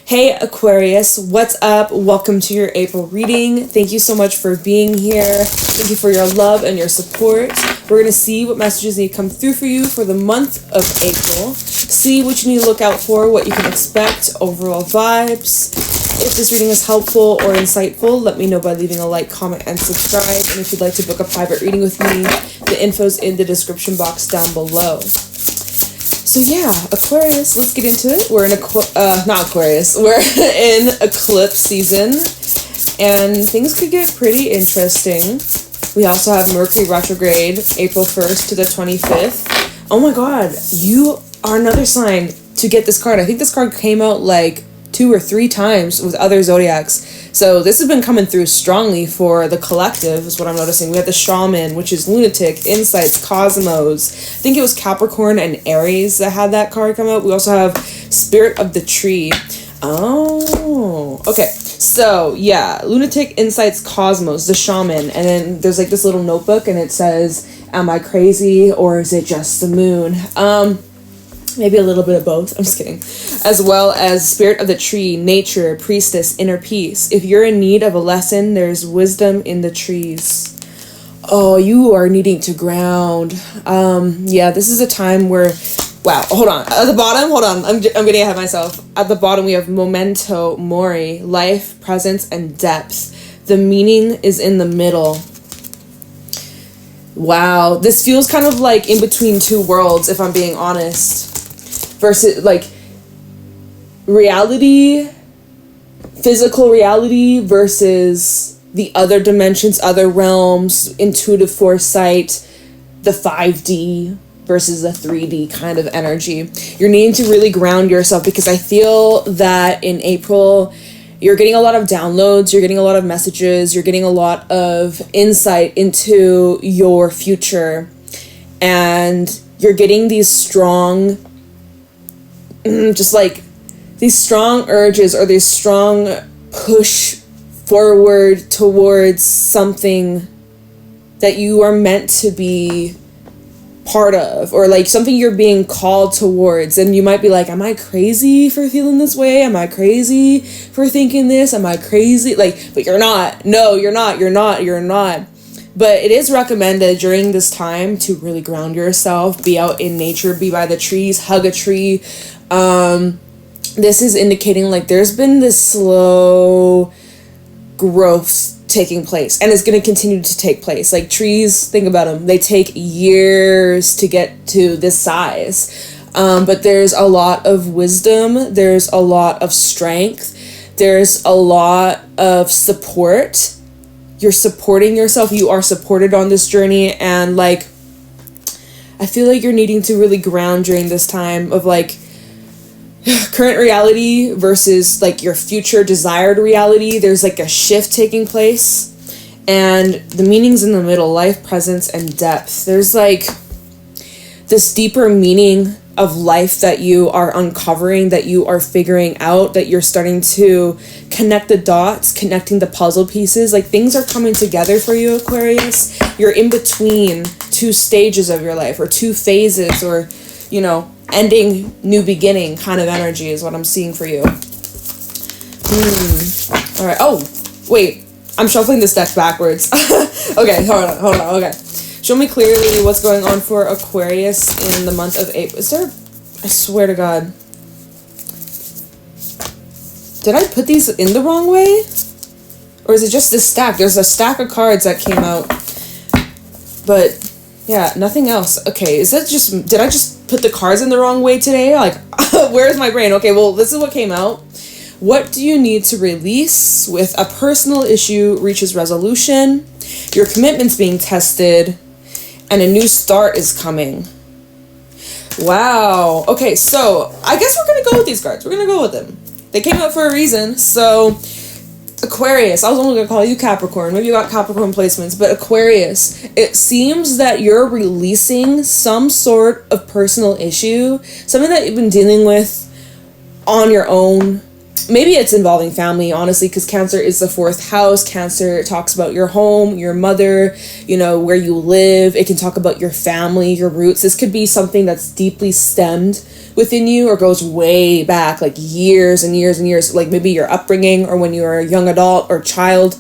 Hey Aquarius, what's up? Welcome to your April reading. Thank you so much for being here. Thank you for your love and your support. We're going to see what messages need to come through for you for the month of April. See what you need to look out for, what you can expect, overall vibes. If this reading is helpful or insightful, let me know by leaving a like, comment, and subscribe. And if you'd like to book a private reading with me, the info's in the description box down below. So yeah, Aquarius, let's get into it. We're in not Aquarius, we're in eclipse season, and things could get pretty interesting. We also have Mercury retrograde, April 1st to the 25th. Oh my god, you are another sign to get this card. I think this card came out like 2 or 3 times with other zodiacs. So this has been coming through strongly for the collective, is what I'm noticing. We have the Shaman, which is Lunatic, Insights, Cosmos. I think it was Capricorn and Aries that had that card come out. We also have Spirit of the Tree. Oh, okay. So, yeah, Lunatic, Insights, Cosmos, the Shaman. And then there's like this little notebook and it says, am I crazy or is it just the moon? Maybe a little bit of both. I'm just kidding. As well as Spirit of the Tree, Nature, Priestess, Inner Peace. If you're in need of a lesson, there's wisdom in the trees. Oh, you are needing to ground. Yeah, this is a time where... Wow, hold on. At the bottom, hold on. I'm getting ahead of myself. At the bottom, we have Memento Mori, life, presence, and depth. The meaning is in the middle. Wow, this feels kind of like in between two worlds, if I'm being honest. Versus, like, reality, physical reality versus the other dimensions, other realms, intuitive foresight, the 5D versus the 3D kind of energy. You're needing to really ground yourself because I feel that in April, you're getting a lot of downloads, you're getting a lot of messages, you're getting a lot of insight into your future, and you're getting these strong... just like these strong urges or this strong push forward towards something that you are meant to be part of, or like something you're being called towards. And you might be like, am I crazy for feeling this way? Am I crazy for thinking this? Am I crazy? Like, but you're not. No, you're not. But it is recommended during this time to really ground yourself, be out in nature, be by the trees, hug a tree. This is indicating like there's been this slow growth taking place, and it's going to continue to take place. Like trees, think about them. They take years to get to this size. But there's a lot of wisdom. There's a lot of strength. There's a lot of support. You're supporting yourself. You are supported on this journey. And like, I feel like you're needing to really ground during this time of like current reality versus like your future desired reality. There's like a shift taking place, and the meaning's in the middle, life, presence, and depth. There's like this deeper meaning of life that you are uncovering, that you are figuring out, that you're starting to connect the dots, connecting the puzzle pieces. Like things are coming together for you, Aquarius. You're in between 2 stages of your life, or 2 phases, or, you know, ending, new beginning kind of energy is what I'm seeing for you. All right. Oh, wait. I'm shuffling this deck backwards. Okay, hold on. Okay. Show me clearly what's going on for Aquarius in the month of April. Is there... I swear to God. Did I put these in the wrong way? Or is it just this stack? There's a stack of cards that came out. But... yeah, nothing else. Okay, is that just... did I just put the cards in the wrong way today? Like, where's my brain? Okay, well, this is what came out. What do you need to release with a personal issue reaches resolution? Your commitment's being tested, and a new start is coming. Wow. Okay, so I guess we're going to go with these cards. We're going to go with them. They came out for a reason, so... Aquarius, I was only going to call you Capricorn. Maybe you got Capricorn placements, but Aquarius, it seems that you're releasing some sort of personal issue, something that you've been dealing with on your own, maybe it's involving family, honestly, because Cancer is the 4th house. Cancer talks about your home, your mother, you know, where you live. It can talk about your family, your roots. This could be something that's deeply stemmed within you or goes way back, like years and years and years, like maybe your upbringing or when you were a young adult or child.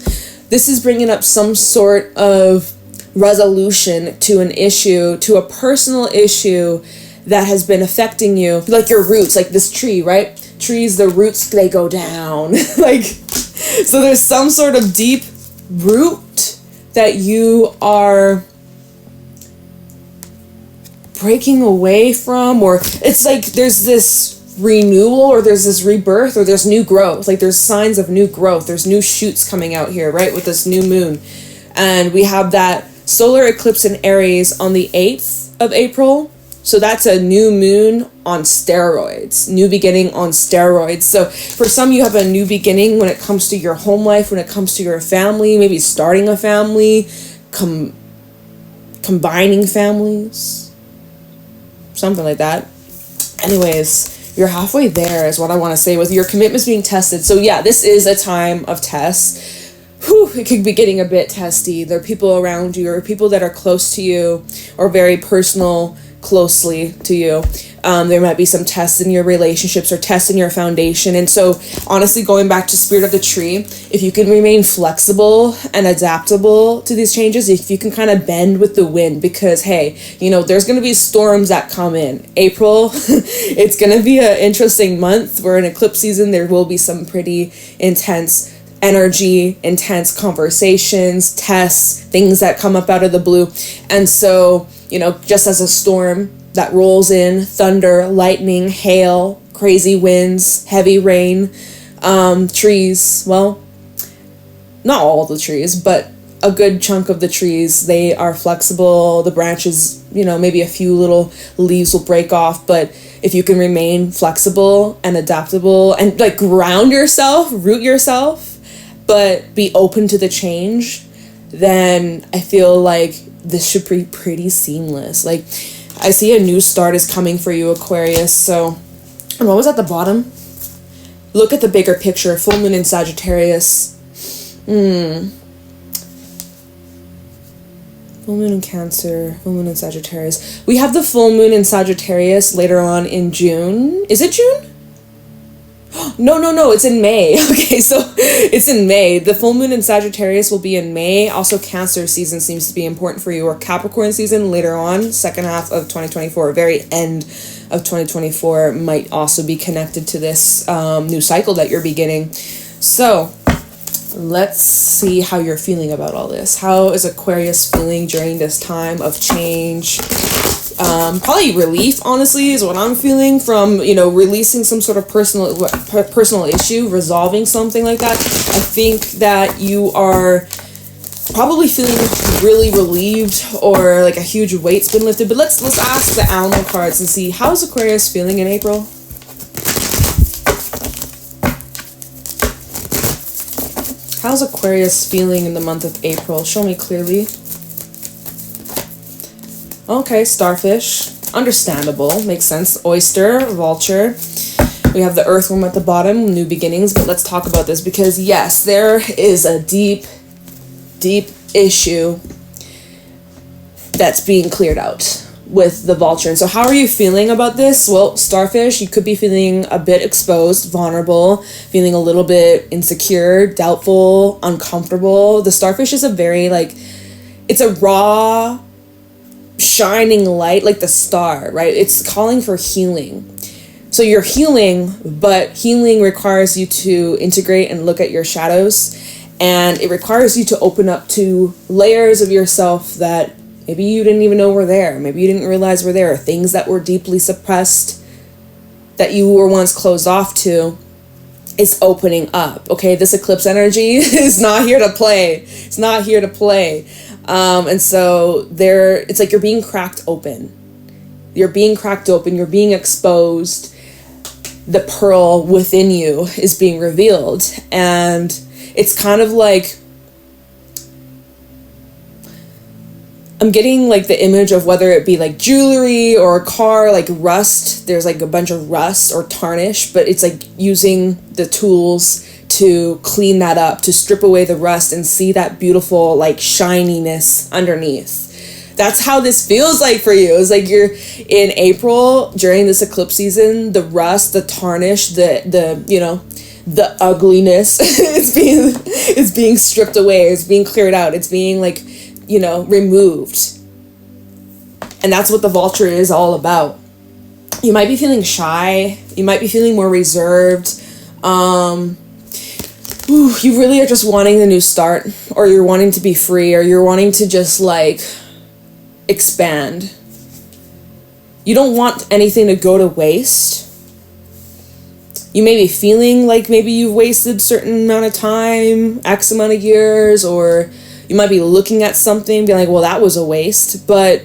This is bringing up some sort of resolution to an issue, to a personal issue that has been affecting you, like your roots, like this tree, right? Trees, the roots, they go down. Like, so there's some sort of deep root that you are breaking away from, or it's like there's this renewal or there's this rebirth or there's new growth. Like there's signs of new growth. There's new shoots coming out here, right? With this new moon. And we have that solar eclipse in Aries on the 8th of April. So that's a new moon on steroids, new beginning on steroids. So for some, you have a new beginning when it comes to your home life, when it comes to your family, maybe starting a family, combining families, something like that. Anyways, you're halfway there is what I want to say with your commitments being tested. So yeah, this is a time of tests. Whew, it could be getting a bit testy. There are people around you or people that are close to you or very personal closely to you. There might be some tests in your relationships or tests in your foundation. And so honestly, going back to spirit of the tree, if you can remain flexible and adaptable to these changes, if you can kind of bend with the wind, because hey, you know, there's going to be storms that come in April. It's going to be an interesting month. We're in eclipse season. There will be some pretty intense energy, intense conversations, tests, things that come up out of the blue. And so, you know, just as a storm that rolls in, thunder, lightning, hail, crazy winds, heavy rain, trees, well, not all the trees, but a good chunk of the trees, they are flexible. The branches, you know, maybe a few little leaves will break off, but if you can remain flexible and adaptable and like ground yourself, root yourself, but be open to the change, then I feel like this should be pretty seamless. Like, I see a new start is coming for you, Aquarius. So, and what was at the bottom? Look at the bigger picture. Full moon in Sagittarius. Full moon in Cancer. Full moon in Sagittarius. We have the full moon in Sagittarius later on in June. Is it June? No, it's in May. Okay, so it's in May. The full moon in Sagittarius will be in May. Also, Cancer season seems to be important for you, or Capricorn season later on, second half of 2024, very end of 2024 might also be connected to this new cycle that you're beginning. So let's see how you're feeling about all this. How is Aquarius feeling during this time of change? Probably relief, honestly, is what I'm feeling from, you know, releasing some sort of personal issue, resolving something like that. I think that you are probably feeling really relieved or like a huge weight's been lifted. But let's ask the animal cards and see, how's Aquarius feeling in April? How's Aquarius feeling in the month of April? Show me clearly. Okay, starfish. Understandable. Makes sense. Oyster, vulture. We have the earthworm at the bottom, new beginnings. But let's talk about this because, yes, there is a deep, deep issue that's being cleared out with the vulture. And so how are you feeling about this? Well, starfish, you could be feeling a bit exposed, vulnerable, feeling a little bit insecure, doubtful, uncomfortable. The starfish is a very, like, it's a raw, shining light, like the star, right? It's calling for healing. So you're healing, but healing requires you to integrate and look at your shadows, and it requires you to open up to layers of yourself that maybe you didn't even know were there. Maybe you didn't realize were there. Things that were deeply suppressed that you were once closed off to is opening up. Okay, this eclipse energy is not here to play. It's not here to play. And so it's like you're being cracked open. You're being cracked open. You're being exposed. The pearl within you is being revealed. And it's kind of like I'm getting like the image of whether it be like jewelry or a car, like rust. There's like a bunch of rust or tarnish, but it's like using the tools to clean that up, to strip away the rust and see that beautiful like shininess underneath. That's how this feels like for you. It's like you're in April during this eclipse season, the rust, the tarnish, the you know, the ugliness it's being stripped away, it's being cleared out, it's being like, you know, removed. And that's what the vulture is all about. You might be feeling shy, you might be feeling more reserved. You really are just wanting the new start, or you're wanting to be free, or you're wanting to just like expand. You don't want anything to go to waste. You may be feeling like maybe you've wasted a certain amount of time, X amount of years, or you might be looking at something, being like, well, that was a waste, but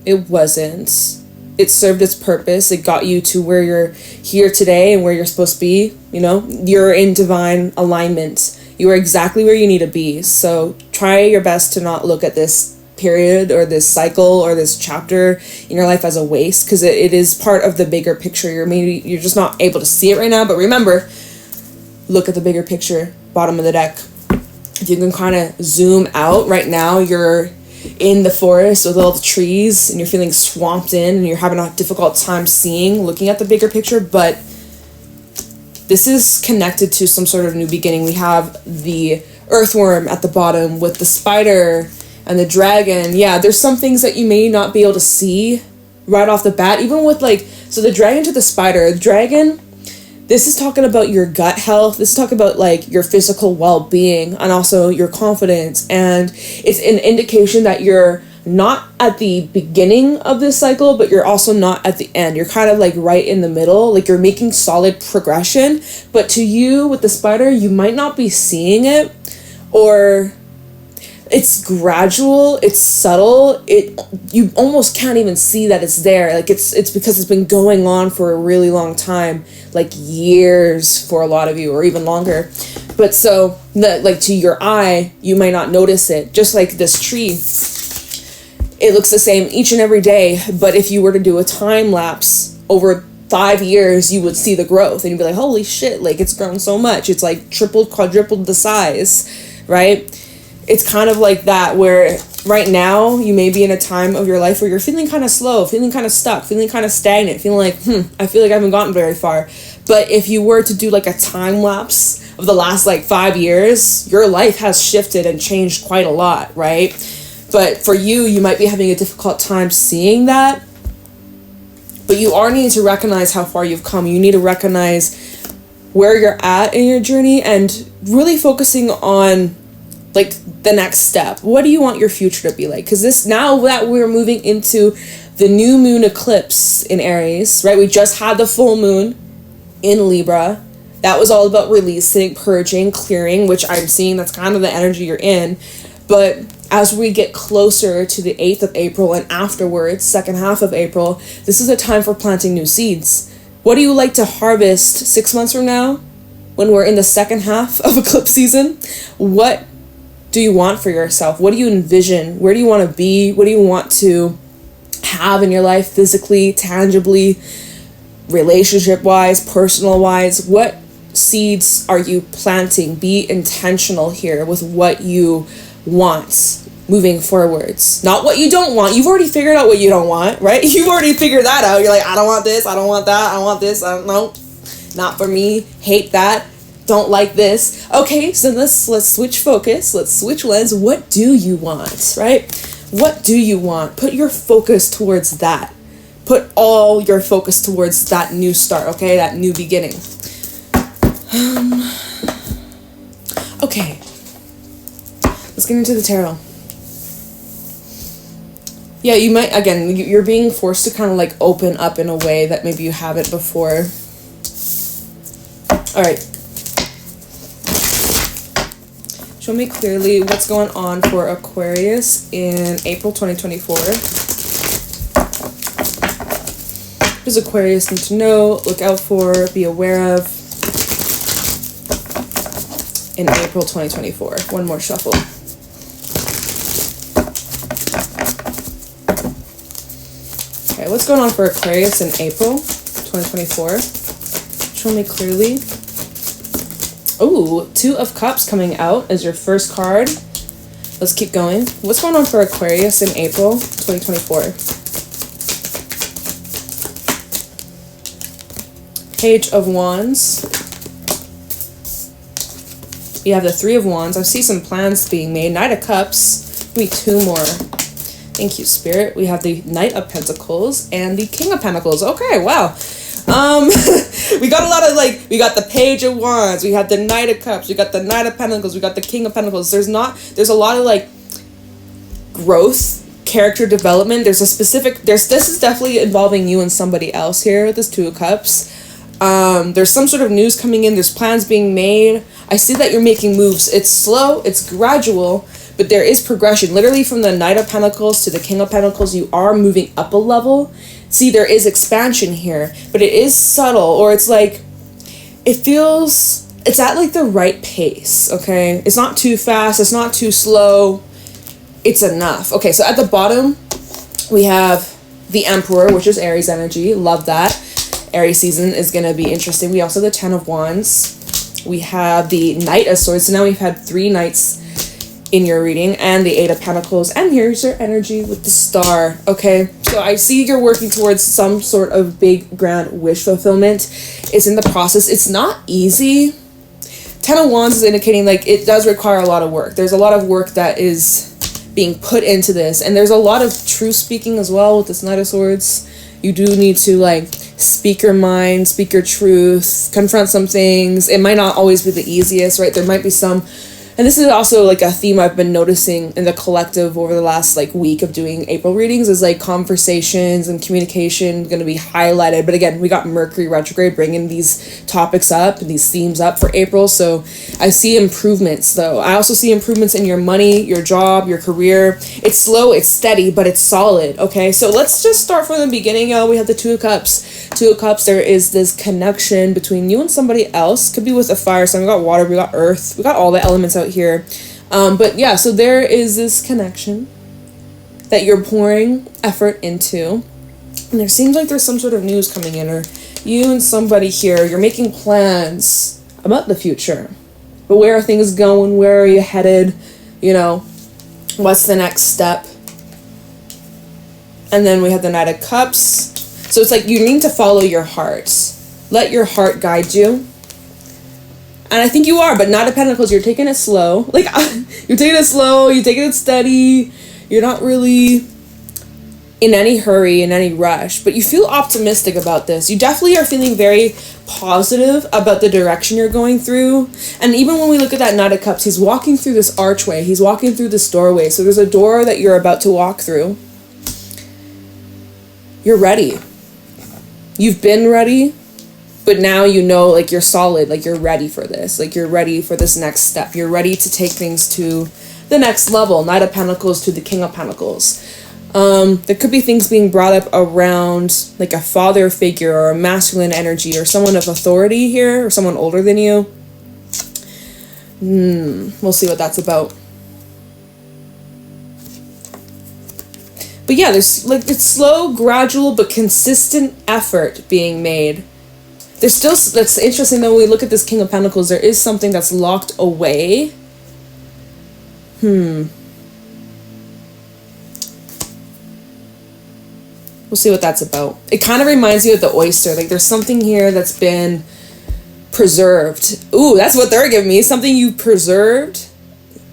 it wasn't. It served its purpose. It got you to where you're here today and where you're supposed to be. You know, you're in divine alignment. You are exactly where you need to be. So try your best to not look at this period or this cycle or this chapter in your life as a waste, because it is part of the bigger picture. You're just not able to see it right now, but remember, look at the bigger picture, bottom of the deck. If you can kind of zoom out right now, you're in the forest with all the trees and you're feeling swamped in and you're having a difficult time looking at the bigger picture, but this is connected to some sort of new beginning. We have the earthworm at the bottom with the spider and the dragon. Yeah, there's some things that you may not be able to see right off the bat, even with like, so the dragon to the spider. The dragon, this is talking about your gut health. This is talking about like your physical well-being and also your confidence. And it's an indication that you're not at the beginning of this cycle, but you're also not at the end. You're kind of like right in the middle. Like you're making solid progression, but to you with the spider, you might not be seeing it, or it's gradual, it's subtle, you almost can't even see that it's there. Like it's because it's been going on for a really long time, like years for a lot of you, or even longer. But so like to your eye, you might not notice it. Just like this tree, it looks the same each and every day, but if you were to do a time lapse over 5 years, you would see the growth and you'd be like, holy shit, like it's grown so much. It's like tripled, quadrupled the size, right? It's kind of like that, where right now you may be in a time of your life where you're feeling kind of slow, feeling kind of stuck, feeling kind of stagnant, feeling like, I feel like I haven't gotten very far. But if you were to do like a time lapse of the last like 5 years, your life has shifted and changed quite a lot, right? But for you, you might be having a difficult time seeing that. But you are needing to recognize how far you've come. You need to recognize where you're at in your journey and really focusing on like the next step. What do you want your future to be like? Because this, now that we're moving into the new moon eclipse in Aries, right? We just had the full moon in Libra. That was all about releasing, purging, clearing, which I'm seeing that's kind of the energy you're in. But as we get closer to the 8th of April and afterwards, second half of April, this is a time for planting new seeds. What do you like to harvest 6 months from now when we're in the second half of eclipse season? What do you want for yourself? What do you envision? Where do you want to be? What do you want to have in your life physically, tangibly, relationship-wise, personal-wise? What seeds are you planting? Be intentional here with what you want moving forwards. Not what you don't want. You've already figured out what you don't want, right? You've already figured that out. You're like, I don't want this. I don't want that. I don't want this. I don't know. Not for me. Hate that. Don't like this. Okay, so let's switch focus. Let's switch lens. What do you want, right? What do you want? Put your focus towards that. Put all your focus towards that new start, okay? That new beginning. Okay. Let's get into the tarot. Yeah, you might, again, you're being forced to kind of like open up in a way that maybe you haven't before. All right. Show me clearly what's going on for Aquarius in April 2024. What does Aquarius need to know, look out for, be aware of in April 2024? One more shuffle. what's going on for Aquarius in April 2024? Show me clearly. Oh, Two of Cups coming out as your first card. Let's keep going. What's going on for Aquarius in April 2024? Page of Wands. You have the Three of Wands. I see some plans being made. Knight of Cups. Give me two more. Thank you, Spirit. We have the Knight of Pentacles and the King of Pentacles. Okay, wow. We got a lot of we got the Page of Wands, we have the Knight of Cups, we got the Knight of Pentacles, we got the King of Pentacles. There's a lot of growth, character development. This is definitely involving you and somebody else here with this Two of Cups. There's some sort of news coming in, there's plans being made. I see that you're making moves. It's slow, it's gradual, but there is progression. Literally from the Knight of Pentacles to the King of Pentacles, you are moving up a level. See, there is expansion here, but it is subtle, or it's at the right pace, okay? It's not too fast, it's not too slow, it's enough. Okay, so at the bottom, we have the Emperor, which is Aries energy. Love that. Aries season is going to be interesting. We also have the Ten of Wands. We have the Knight of Swords. So now we've had 3 Knights in your reading, and the Eight of Pentacles, and here's your energy with the Star. Okay, so I see you're working towards some sort of big grand wish fulfillment. It's in the process. It's not easy. Ten of Wands is indicating it does require a lot of work. There's a lot of work that is being put into this, and there's a lot of truth speaking as well with this Knight of Swords. You do need to speak your mind, speak your truth, confront some things. It might not always be the easiest, right? There might be some. And this is also a theme I've been noticing in the collective over the last week of doing April readings, is conversations and communication going to be highlighted. But again, we got Mercury retrograde bringing these topics up and these themes up for April. So I see improvements though. I also see improvements in your money, your job, your career. It's slow, it's steady, but it's solid. Okay, so let's just start from the beginning, y'all. We have the Two of Cups. Two of Cups, there is this connection between you and somebody else. Could be with a fire sign. We got water, we got earth, we got all the elements out here. But yeah, so there is this connection that you're pouring effort into. And there seems like there's some sort of news coming in, or you and somebody here, you're making plans about the future. But where are things going? Where are you headed? What's the next step? And then we have the Knight of Cups. So it's you need to follow your heart. Let your heart guide you. And I think you are, but Knight of Pentacles, you're taking it slow. You're taking it slow, you're taking it steady. You're not really in any hurry, in any rush, but you feel optimistic about this. You definitely are feeling very positive about the direction you're going through. And even when we look at that Knight of Cups, he's walking through this archway. He's walking through this doorway. So there's a door that you're about to walk through. You're ready. You've been ready, but now you're solid, you're ready for this. You're ready for this next step. You're ready to take things to the next level. Knight of Pentacles to the King of Pentacles. There could be things being brought up around a father figure or a masculine energy or someone of authority here, or someone older than you. We'll see what that's about. But yeah, there's it's slow, gradual, but consistent effort being made. There's still, that's interesting though, when we look at this King of Pentacles, there is something that's locked away. We'll see what that's about. It kind of reminds me of the oyster. There's something here that's been preserved. Ooh, that's what they're giving me. Something you preserved.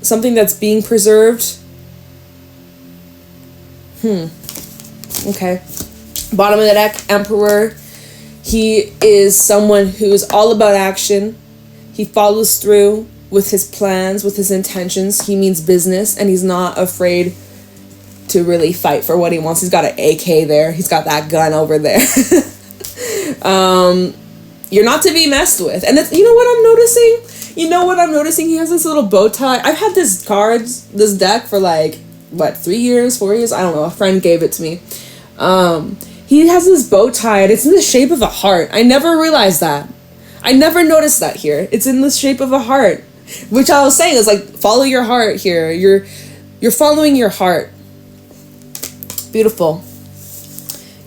Something that's being preserved. Okay. Bottom of the deck, Emperor. He is someone who is all about action. He follows through with his plans, with his intentions. He means business, and he's not afraid to really fight for what he wants. He's got an AK there. He's got that gun over there. You're not to be messed with. And that's, you know what I'm noticing? He has this little bow tie. I've had this deck for 3 years, 4 years? I don't know. A friend gave it to me. He has this bow tie, and it's in the shape of a heart. I never realized that. I never noticed that here. It's in the shape of a heart. Which I was saying is follow your heart here. You're following your heart. Beautiful.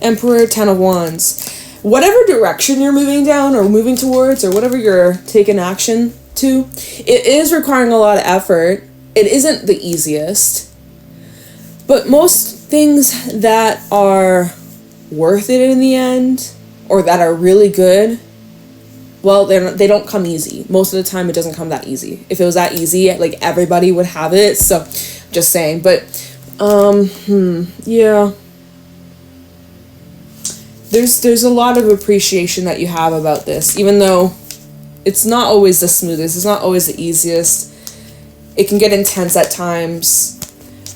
Emperor, Ten of Wands. Whatever direction you're moving down or moving towards, or whatever you're taking action to, it is requiring a lot of effort. It isn't the easiest. But most things that are worth it in the end, or that are really good, well, they don't come easy. Most of the time, it doesn't come that easy. If it was that easy, like, everybody would have it. So, just saying. But, yeah. There's a lot of appreciation that you have about this, even though it's not always the smoothest. It's not always the easiest. It can get intense at times.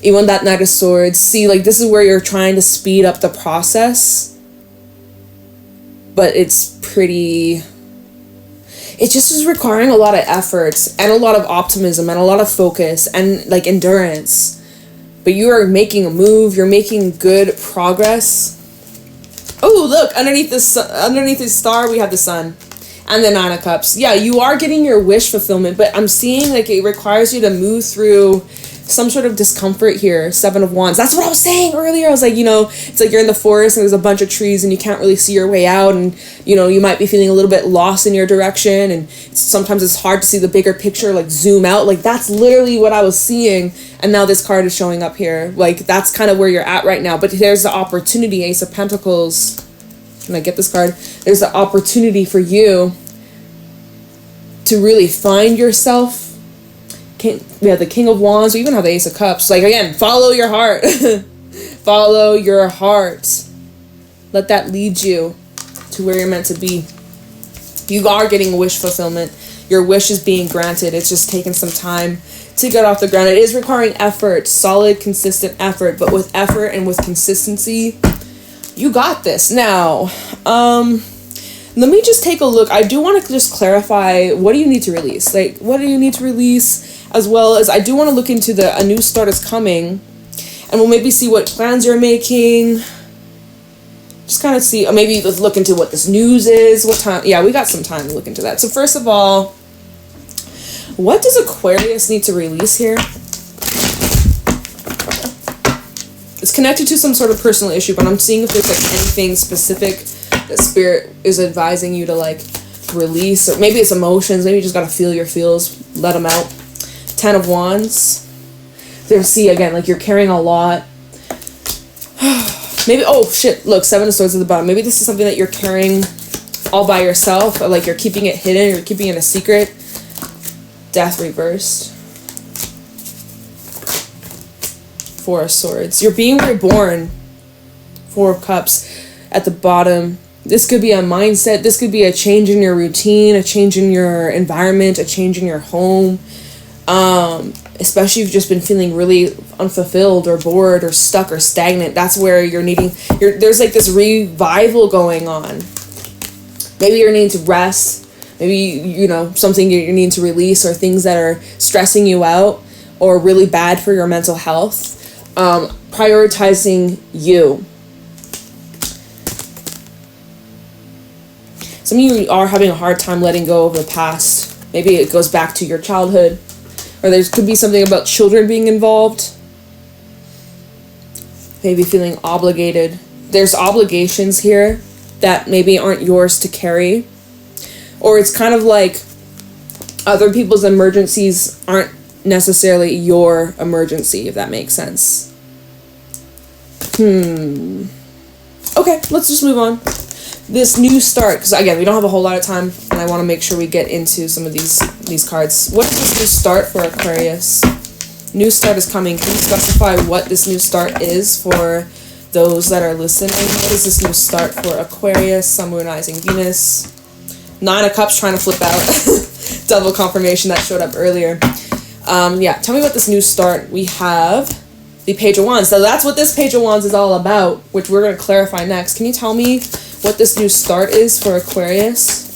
Even that Knight of Swords. See, like, this is where you're trying to speed up the process. But it's pretty... It just is requiring a lot of efforts and a lot of optimism and a lot of focus and, like, endurance. But you are making a move. You're making good progress. Oh, look, underneath the star, we have the sun and the Nine of Cups. Yeah, you are getting your wish fulfillment, but I'm seeing, like, it requires you to move through some sort of discomfort here. Seven of Wands. That's what I was saying earlier. I was like, it's like you're in the forest and there's a bunch of trees and you can't really see your way out, and, you might be feeling a little bit lost in your direction, and sometimes it's hard to see the bigger picture, like, zoom out. Like, that's literally what I was seeing, and now this card is showing up here. Like, that's kind of where you're at right now. But there's the opportunity, Ace of Pentacles. Can I get this card? There's the opportunity for you to really find yourself. We have the King of Wands. We even have the Ace of Cups. Like, again, follow your heart. Follow your heart. Let that lead you to where you're meant to be. You are getting a wish fulfillment. Your wish is being granted. It's just taking some time to get off the ground. It is requiring effort, solid, consistent effort. But with effort and with consistency, you got this. Now, let me just take a look. I do want to just clarify, what do you need to release? Like, what do you need to release? As well as, I do want to look into a new start is coming. And we'll maybe see what plans you're making. Just kind of see, or maybe let's look into what this news is. What time? Yeah, we got some time to look into that. So first of all, what does Aquarius need to release here? It's connected to some sort of personal issue, but I'm seeing if there's, like, anything specific that Spirit is advising you to, like, release. Or maybe it's emotions. Maybe you just gotta feel your feels. Let them out. Ten of Wands. See, again, like, you're carrying a lot. Maybe, oh shit, look, Seven of Swords at the bottom. Maybe this is something that you're carrying all by yourself, or, like, you're keeping it hidden, you're keeping it a secret. Death reversed. Four of Swords. You're being reborn. Four of Cups at the bottom. This could be a mindset. This could be a change in your routine, a change in your environment, a change in your home. Especially if you've just been feeling really unfulfilled or bored or stuck or stagnant. That's where there's, like, this revival going on. Maybe you're needing to rest. Maybe, something you're needing to release, or things that are stressing you out or really bad for your mental health. Prioritizing you. Some of you are having a hard time letting go of the past. Maybe it goes back to your childhood. Or there could be something about children being involved. Maybe feeling obligated. There's obligations here that maybe aren't yours to carry. Or it's kind of like other people's emergencies aren't necessarily your emergency, if that makes sense. Okay, let's just move on. This new start, because again, we don't have a whole lot of time, and I want to make sure we get into some of these cards. What is this new start for Aquarius? New start is coming. Can you specify what this new start is for those that are listening? What is this new start for Aquarius, Sun, Moon, Rising, Venus? Nine of Cups trying to flip out. Double confirmation that showed up earlier. Yeah, tell me about this new start. We have the Page of Wands. So that's what this Page of Wands is all about, which we're going to clarify next. Can you tell me what this new start is for Aquarius?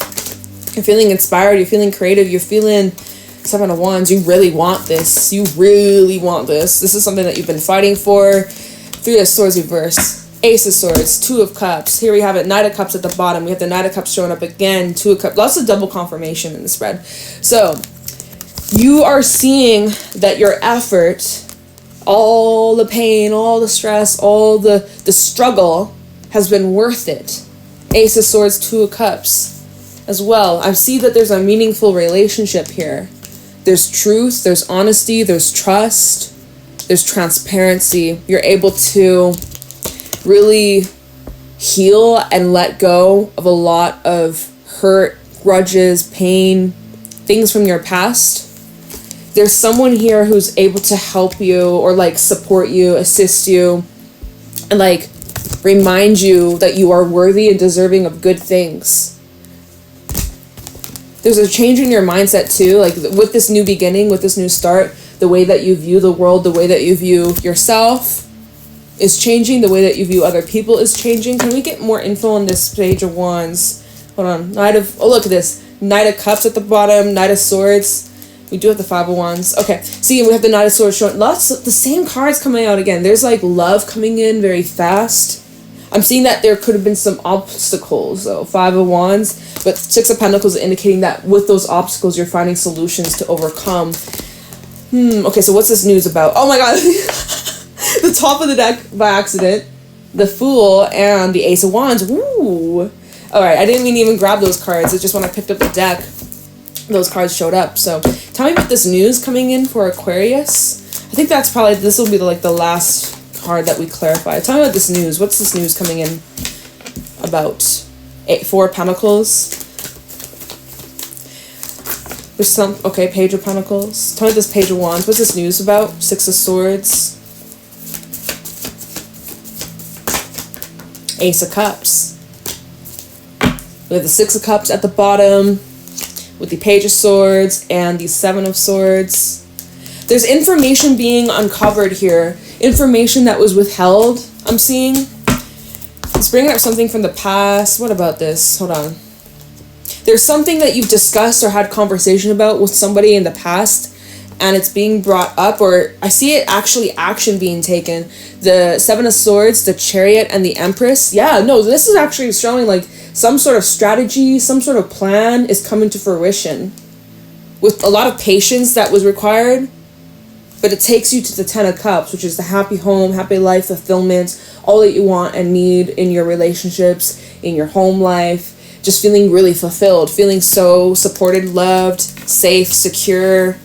You're feeling inspired, you're feeling creative, you're feeling Seven of Wands. You really want this. You really want this. This is something that you've been fighting for. Three of Swords reverse. Ace of Swords. Two of Cups. Here we have it. Knight of Cups at the bottom. We have the Knight of Cups showing up again. Two of Cups. Lots of double confirmation in the spread. So, you are seeing that your effort, all the pain, all the stress, all the struggle has been worth it. Ace of Swords, Two of Cups as well. I see that there's a meaningful relationship here. There's truth, there's honesty, there's trust, there's transparency. You're able to really heal and let go of a lot of hurt, grudges, pain, things from your past. There's someone here who's able to help you or like support you, assist you, and like remind you that you are worthy and deserving of good things. There's a change in your mindset too, like with this new beginning, with this new start, the way that you view the world, the way that you view yourself is changing, the way that you view other people is changing. Can we get more info on this Page of Wands? Hold on. Look at this. Knight of Cups at the bottom, Knight of Swords. We do have the Five of Wands. Okay. See, we have the Knight of Swords showing the same cards coming out again. There's like love coming in very fast. I'm seeing that there could have been some obstacles, though. Five of Wands, but Six of Pentacles indicating that with those obstacles, you're finding solutions to overcome. Okay, so what's this news about? Oh my god. The top of the deck by accident. The Fool and the Ace of Wands. Woo! Alright, I didn't even grab those cards. It's just when I picked up the deck, those cards showed up. So, tell me about this news coming in for Aquarius. I think that's probably, this will be the last card that we clarify. Tell me about this news. What's this news coming in about? Four of Pentacles. There's some, okay, Page of Pentacles. Tell me this Page of Wands. What's this news about? Six of Swords. Ace of Cups. We have the Six of Cups at the bottom with the Page of Swords and the Seven of Swords. There's information being uncovered here. Information that was withheld, I'm seeing. It's bringing up something from the past. What about this? Hold on. There's something that you've discussed or had conversation about with somebody in the past, and it's being brought up, or I see it actually action being taken. The Seven of Swords, the Chariot, and the Empress. Yeah, no, this is actually showing like some sort of strategy, some sort of plan is coming to fruition. With a lot of patience that was required, but it takes you to the Ten of Cups, which is the happy home, happy life, fulfillment, all that you want and need in your relationships, in your home life, just feeling really fulfilled, feeling so supported, loved, safe, secure,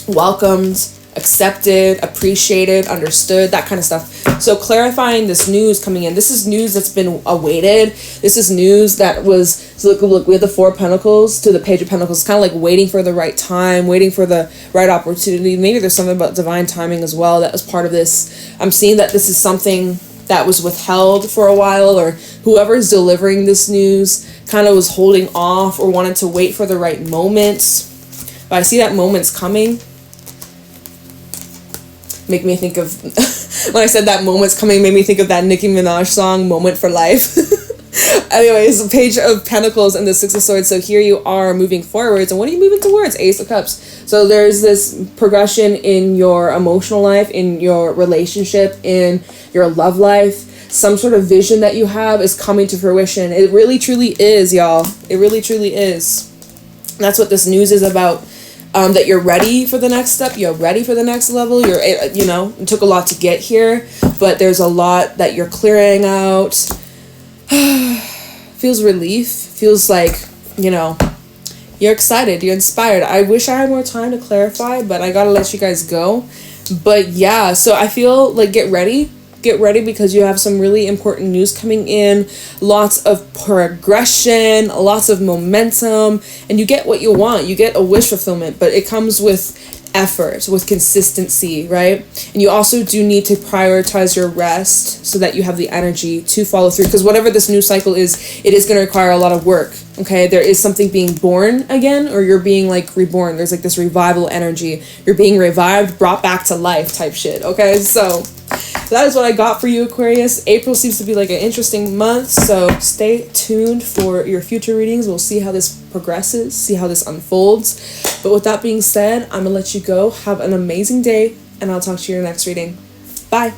welcomed, accepted, appreciated, understood, that kind of stuff. So clarifying this news coming in. This is news that's been awaited. This is news that was, so look, we have the Four of Pentacles to the Page of Pentacles, kind of like waiting for the right time, waiting for the right opportunity. Maybe there's something about divine timing as well that was part of this. I'm seeing that this is something that was withheld for a while, or whoever's delivering this news kind of was holding off or wanted to wait for the right moment. But I see that moment's coming. Make me think of, when I said that moment's coming, made me think of that Nicki Minaj song, Moment for Life. Anyways, Page of Pentacles and the Six of Swords. So here you are moving forwards. And what are you moving towards? Ace of Cups. So there's this progression in your emotional life, in your relationship, in your love life. Some sort of vision that you have is coming to fruition. It really truly is, y'all. It really truly is. That's what this news is about. That you're ready for the next step, you're ready for the next level, it took a lot to get here, but there's a lot that you're clearing out. Feels relief, feels like, you're excited, you're inspired. I wish I had more time to clarify, but I gotta let you guys go. But yeah, so I feel like get ready because you have some really important news coming in, lots of progression, lots of momentum, and you get what you want. You get a wish fulfillment, but it comes with effort, with consistency, right? And you also do need to prioritize your rest so that you have the energy to follow through, because whatever this new cycle is, it is going to require a lot of work. Okay, there is something being born again, or you're being like reborn. There's like this revival energy. You're being revived, brought back to life type shit. Okay, so that is what I got for you, Aquarius. April seems to be like an interesting month, so stay tuned for your future readings. We'll see how this progresses, see how this unfolds. But with that being said, I'm gonna let you go. Have an amazing day, and I'll talk to you in your next reading. Bye.